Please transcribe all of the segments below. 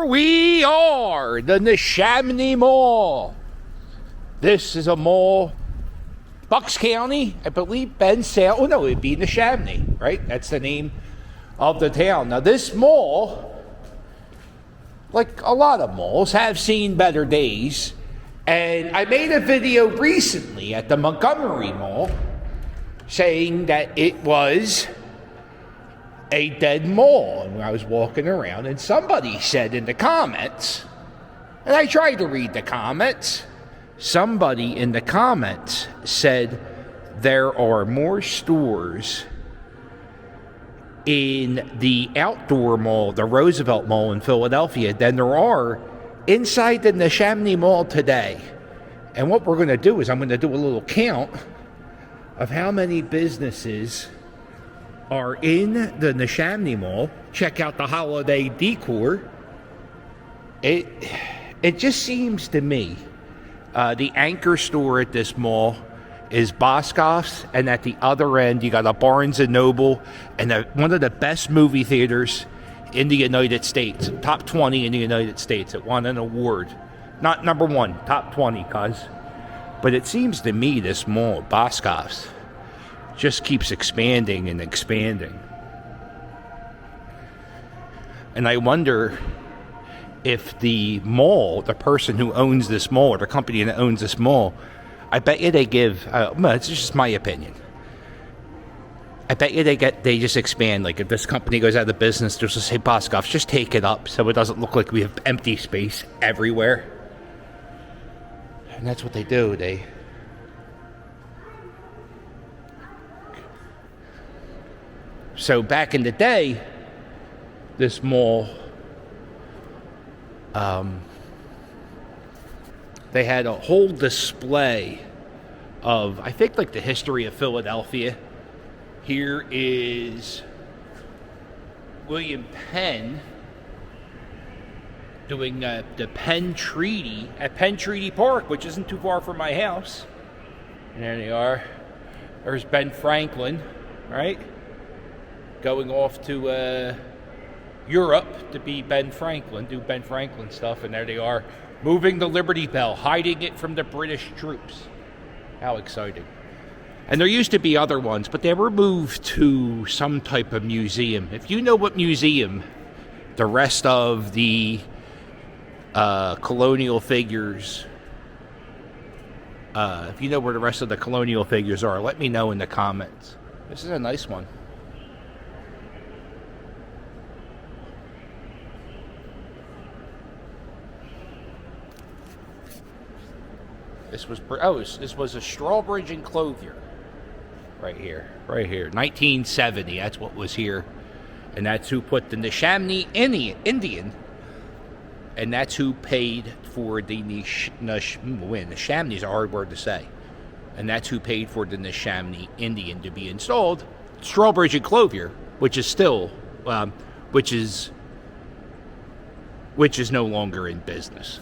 we are, the Neshaminy Mall. This is a mall, Bucks County, I believe, oh no, it'd be Neshaminy, right? That's the name of the town. Now this mall, like a lot of malls, have seen better days. And I made a video recently at the Montgomery Mall saying that it was a dead mall. And I was walking around and somebody said in the comments, and I tried to read the comments, somebody in the comments said there are more stores in the outdoor mall, the Roosevelt Mall in Philadelphia, than there are inside the Neshaminy Mall today. And what we're going to do is I'm going to do a little count of how many businesses are in the Neshaminy Mall. Check out the holiday decor. It just seems to me the anchor store at this mall is Boscov's, and at the other end you got a Barnes & Noble and one of the best movie theaters in the United States, top 20 in the United States. It won an award. Not number one, top 20, cuz. But it seems to me this mall, Boscov's, just keeps expanding and expanding. And I wonder if the mall, the person who owns this mall, or the company that owns this mall, I bet you they give, it's just my opinion, I bet you they just expand. Like if this company goes out of business, they'll just say, Boscov's, just take it up so it doesn't look like we have empty space everywhere. And that's what they do. So back in the day, this mall, they had a whole display of, I think, like the history of Philadelphia. Here is William Penn doing the Penn Treaty at Penn Treaty Park, which isn't too far from my house. And there they are. There's Ben Franklin, right? Going off to Europe to be Ben Franklin, do Ben Franklin stuff. And there they are, moving the Liberty Bell, hiding it from the British troops. How exciting. And there used to be other ones, but they were moved to some type of museum. If you know what museum the rest of the colonial figures, if you know where the rest of the colonial figures are, let me know in the comments. This is a nice one. This was a Strawbridge and Clothier. Right here. 1970, that's what was here. And that's who put the Neshaminy Indian, and that's who paid for the Neshaminy is a hard word to say. And that's who paid for the Neshaminy Indian to be installed. Strawbridge and Clothier, which is still, which is no longer in business.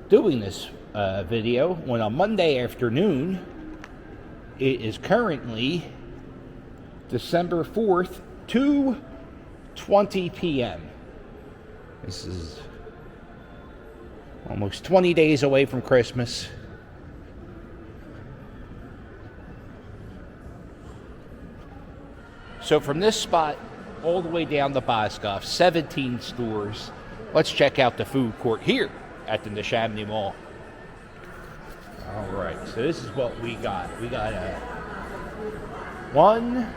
Doing this video on a Monday afternoon. It is currently December 4th, 2:20 p.m. This is almost 20 days away from Christmas. So from this spot all the way down to Boscov's, 17 stores. Let's check out the food court here at the Neshaminy Mall. All right, so this is what we got. We got a 1,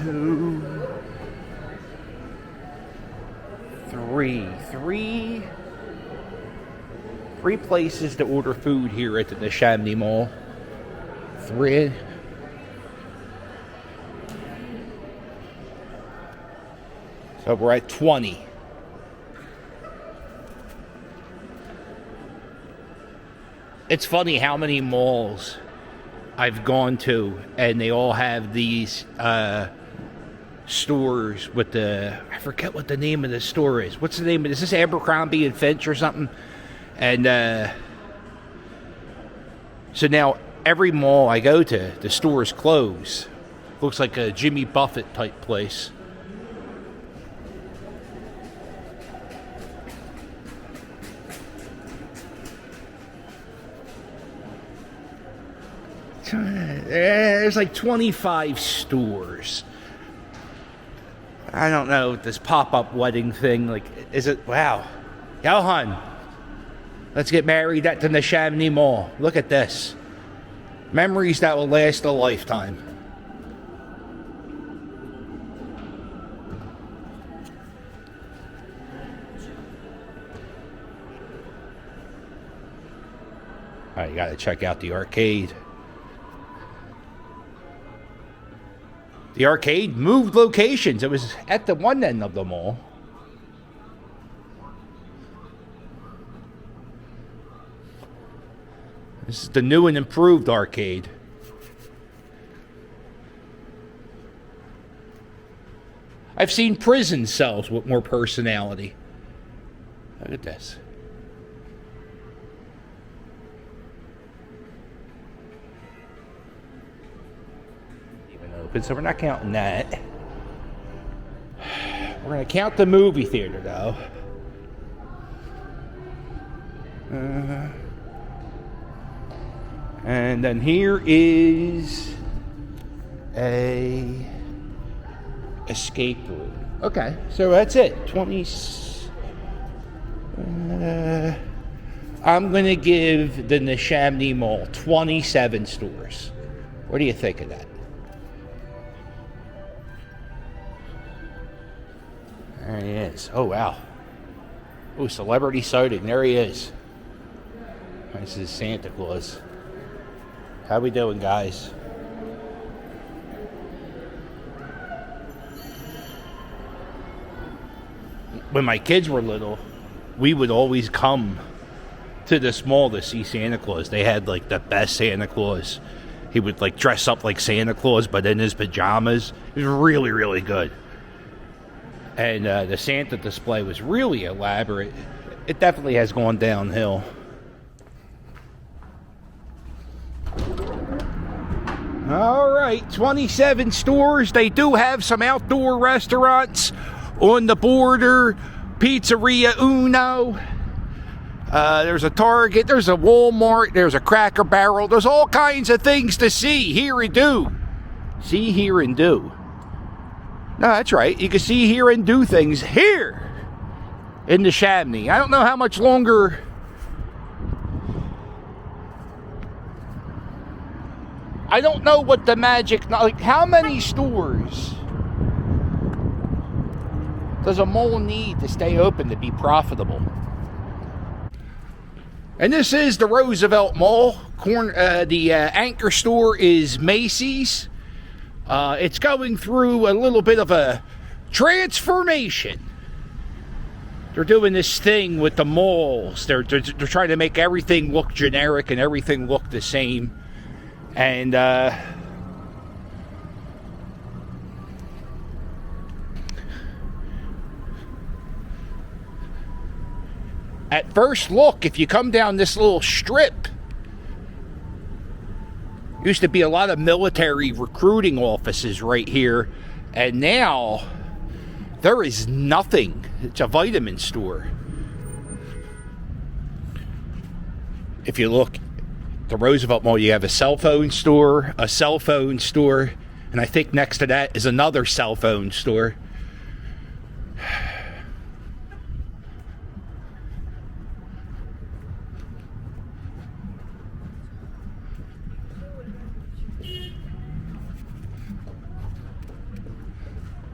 2, 3. Three places to order food here at the Neshaminy Mall. 3. So we're at 20. It's funny how many malls I've gone to, and they all have these stores with I forget what the name of the store is. What's the name of it? Is this Abercrombie and Finch or something? And so now every mall I go to, the stores close. Looks like a Jimmy Buffett type place. There's like 25 stores. I don't know, this pop-up wedding thing, like, is it, wow. Johan, let's get married at the Neshaminy Mall. Look at this. Memories that will last a lifetime. All right, you gotta check out the arcade. The arcade moved locations. It was at the one end of the mall. This is the new and improved arcade. I've seen prison cells with more personality. Look at this. So we're not counting that. We're going to count the movie theater, though. And then here is a escape room. Okay, so that's it. 20. I'm going to give the Neshaminy Mall 27 stores. What do you think of that? There he is. Oh, wow. Oh, celebrity sighting. There he is. This is Santa Claus. How we doing, guys? When my kids were little, we would always come to this mall to see Santa Claus. They had, like, the best Santa Claus. He would, like, dress up like Santa Claus, but in his pajamas. It was really, really good. And the Santa display was really elaborate. It definitely has gone downhill. All right, 27 stores. They do have some outdoor restaurants on the border. Pizzeria Uno. There's a Target. There's a Walmart. There's a Cracker Barrel. There's all kinds of things to see, hear, and do. See, hear, and do. No, that's right. You can see, hear, and do things here in Neshaminy. I don't know how much longer. I don't know what the magic, like, how many stores does a mall need to stay open to be profitable? And this is the Roosevelt Mall. The anchor store is Macy's. It's going through a little bit of a transformation. They're doing this thing with the malls. They're trying to make everything look generic and everything look the same. And at first look, if you come down this little strip, used to be a lot of military recruiting offices right here, and now there is nothing. It's a vitamin store. If you look, the Roosevelt Mall, you have a cell phone store, and I think next to that is another cell phone store.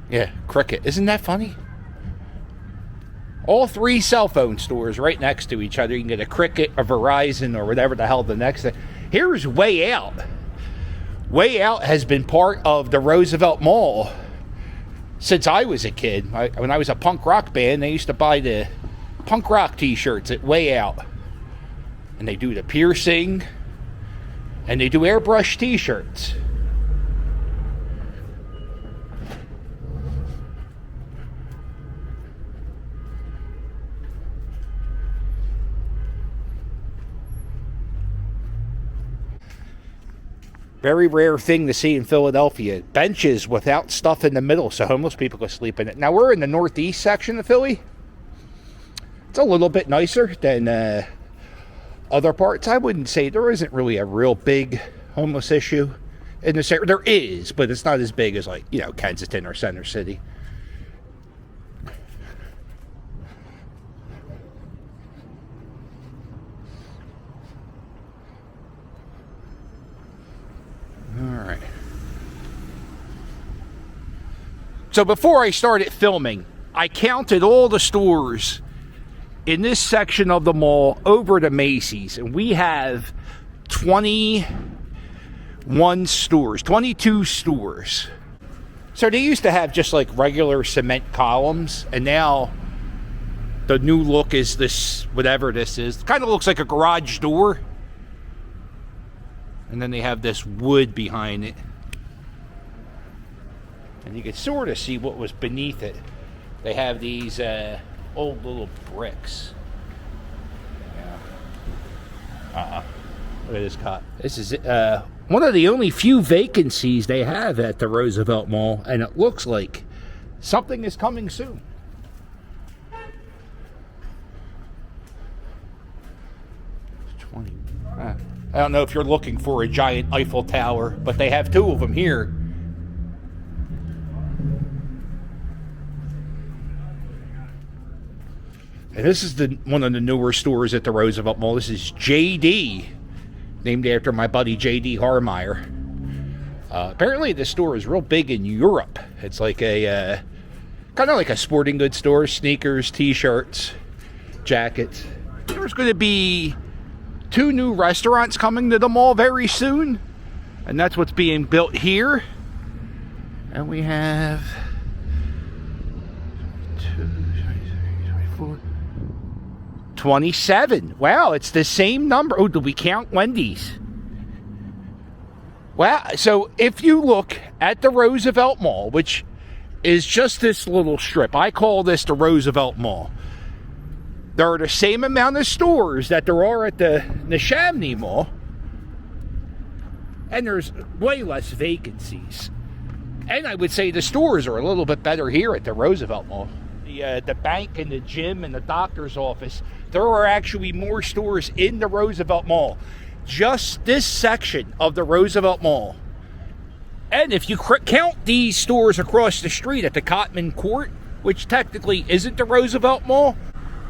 Yeah, Cricket. Isn't that funny? All three cell phone stores right next to each other. You can get a Cricket, a Verizon, or whatever the hell the next thing. Here's Way Out. Way Out has been part of the Roosevelt Mall since I was a kid. When I was a punk rock band, they used to buy the punk rock t-shirts at Way Out. And they do the piercing. And they do airbrush t-shirts. Very rare thing to see in Philadelphia. Benches without stuff in the middle so homeless people can sleep in it. Now, we're in the northeast section of Philly. It's a little bit nicer than other parts. I wouldn't say there isn't really a real big homeless issue in this area. There is, but it's not as big as, like, you know, Kensington or Center City. Alright. So before I started filming, I counted all the stores in this section of the mall over to Macy's, and we have 21 stores, 22 stores. So they used to have just like regular cement columns, and now the new look is this, whatever this is. Kind of looks like a garage door. And then they have this wood behind it. And you can sort of see what was beneath it. They have these old little bricks. Yeah. Look at this cot. This is one of the only few vacancies they have at the Roosevelt Mall. And it looks like something is coming soon. I don't know if you're looking for a giant Eiffel Tower, but they have two of them here. And this is one of the newer stores at the Roosevelt Mall. This is JD, named after my buddy J.D. Harmeyer. Apparently this store is real big in Europe. It's like a kind of like a sporting goods store. Sneakers, t-shirts, jackets. There's going to be 2 new restaurants coming to the mall very soon, and that's what's being built here. And we have 27. Wow, it's the same number. Oh, did we count Wendy's? Wow, so if you look at the Roosevelt Mall, which is just this little strip, I call this the Roosevelt Mall. There are the same amount of stores that there are at the Neshaminy Mall, and there's way less vacancies. And I would say the stores are a little bit better here at the Roosevelt Mall. The bank and the gym and the doctor's office, there are actually more stores in the Roosevelt Mall. Just this section of the Roosevelt Mall. And if you count these stores across the street at the Cotman Court, which technically isn't the Roosevelt Mall,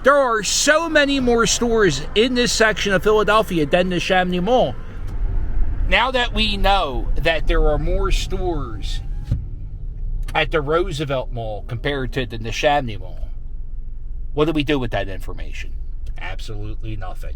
there are so many more stores in this section of Philadelphia than the Neshaminy Mall. Now that we know that there are more stores at the Roosevelt Mall compared to the Neshaminy Mall, what do we do with that information? Absolutely nothing.